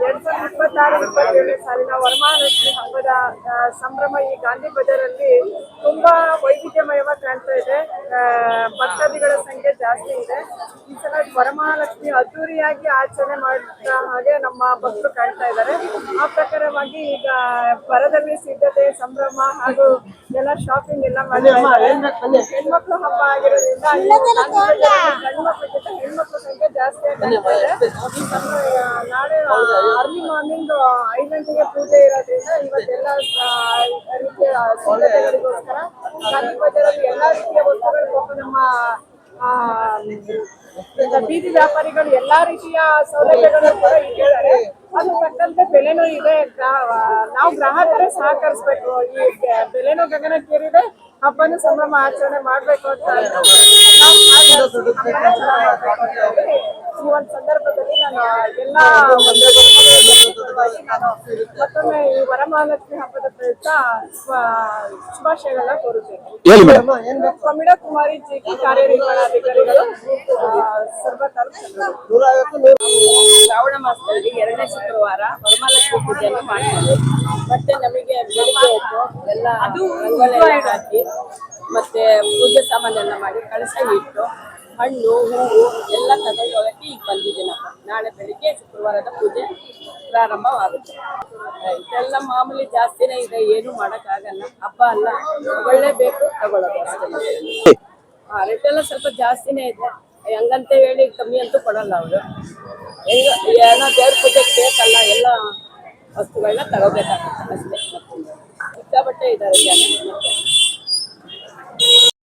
2026-27 ಸಾಲಿನ ವರಮಹಾಲಕ್ಷ್ಮಿ ಹಬ್ಬದ ಸಂಭ್ರಮ ಈ ಗಾಂಧಿ ಬಜಾರಲ್ಲಿ ತುಂಬಾ ವೈವಿಧ್ಯಮಯವಾಗಿ ಕಾಣ್ತಾ ಇದೆ. ಭಕ್ತಾದಿಗಳ ಸಂಖ್ಯೆ ಜಾಸ್ತಿ ಇದೆ. ಈ ಸಲ ವರಮಹಾಲಕ್ಷ್ಮಿ ಅದ್ದೂರಿಯಾಗಿ ಆಚರಣೆ ಮಾಡಿದ ಹಾಗೆ ನಮ್ಮ ಭಕ್ತರು ಕಾಣ್ತಾ ಇದ್ದಾರೆ. ಆ ಪ್ರಕಾರವಾಗಿ ಈಗ ಪರದಲ್ಲಿ ಸಿದ್ಧತೆ ಸಂಭ್ರಮ ಹಾಗೂ ಎಲ್ಲ ಶಾಪಿಂಗ್ ಎಲ್ಲ ಮಾಡಿದ್ದಾರೆ. ಹೆಣ್ಮಕ್ಳು ಹಬ್ಬ ಆಗಿರೋದ್ರಿಂದ ಗಂಡು ಮಕ್ಕಳಿಗಿಂತ ಹೆಣ್ಮಕ್ಳ ಸಂಖ್ಯೆ ಜಾಸ್ತಿ ಆಗ್ತಾ ಇದೆ. ನಾಳೆ ಅರ್ಲಿ ಮಾರ್ನಿಂಗ್ 5 ಗಂಟೆಗೆ ಪೂಜೆ ಇರೋದ್ರಿಂದ ಇವತ್ತೆಲ್ಲ ರೀತಿಯ ಸಿದ್ಧತೆಗಳಿಗೋಸ್ಕರ ಗಾಂಧಿ ಬಜಾರಲ್ಲಿ ಎಲ್ಲಾ ರೀತಿಯ ವಸ್ತುಗಳು ನಮ್ಮ ಬೀದಿ ವ್ಯಾಪಾರಿಗಳು ಎಲ್ಲಾ ರೀತಿಯ ಸೌಲಭ್ಯಗಳು ಕೂಡ ಇಟ್ಟಿದ್ದಾರೆ. ಅದು ತಕ್ಕಂತೆ ಬೆಲೆನೂ ಇದೆ. ನಾವು ಗ್ರಾಹಕರೇ ಸಹಕರಿಸಬೇಕು. ಈ ಬೆಲೆನೂ ಗಗನಕ್ಕೇರಿದೆ. ಹಬ್ಬನ ಸಂಭ್ರಮ ಆಚರಣೆ ಮಾಡ್ಬೇಕು ಅಂತ ಈ ಒಂದು ಸಂದರ್ಭದಲ್ಲಿ ನಾನು ಎಲ್ಲಾ ಮತ್ತೊಮ್ಮೆ ಈ ವರಮಹಾಲಕ್ಷ್ಮಿ ಹಬ್ಬದ ಪ್ರಯುಕ್ತ ಶುಭಾಶಯಗಳನ್ನ ಕೋರುತ್ತೇನೆ. ಪ್ರಮೀಳಾ ಕುಮಾರಿ ಜಿಗಿ ಕಾರ್ಯನಿರ್ವಹಣಾಧಿಕಾರಿಗಳು ಶ್ರಾವಣ ಮಾಸದಲ್ಲಿ 2ನೇ ಶುಕ್ರವಾರ ವರಮಹಾಲಕ್ಷ್ಮಿ ಪೂಜೆಯನ್ನು ಮಾಡ್ತೀವಿ. ಮತ್ತೆ ನಮಗೆ ಬೆಳಿಗ್ಗೆ ಎದ್ದು ಎಲ್ಲ ರಂಗೋಲಿ ಹಾಕಿ ಮತ್ತೆ ಪೂಜೆ ಸಾಮಾನೆಲ್ಲ ಮಾಡಿ ಕಳಶ ಇಟ್ಟು ಹಣ್ಣು ಹೂವು ಎಲ್ಲ ತಗೊಂಡು ಹೋಗಕ್ಕೆ ಈಗ ಬಂದಿದ್ದೀನಪ್ಪ. ನಾಳೆ ಬೆಳಿಗ್ಗೆ ಶುಕ್ರವಾರದ ಪೂಜೆ ಪ್ರಾರಂಭವಾಗುತ್ತೆ. ಇದೆಲ್ಲ ಮಾಮೂಲಿ ಜಾಸ್ತಿನೇ ಇದೆ, ಏನು ಮಾಡೋಕ್ಕಾಗಲ್ಲ. ಹಬ್ಬ ಅಲ್ಲ, ತಗೊಳ್ಳೇಬೇಕು, ತಗೊಳ್ಳೋದು ಅಷ್ಟೇ. ರೇಟ್ ಎಲ್ಲ ಸ್ವಲ್ಪ ಜಾಸ್ತಿನೇ ಇದೆ. ಹಂಗಂತ ಹೇಳಿ ಕಮ್ಮಿ ಅಂತೂ ಕೊಡಲ್ಲ ಅವರು. ಏನೋ ದೇವ್ರ ಪೂಜೆಗೆ ಬೇಕಲ್ಲ, ಎಲ್ಲ ವಸ್ತುಗಳನ್ನ ತಗೋಬೇಕಾಗುತ್ತೆ ಅಷ್ಟೇ. ಸಿಕ್ಕಾಪಟ್ಟೆ ಇದ್ದಾರೆ ಜನ.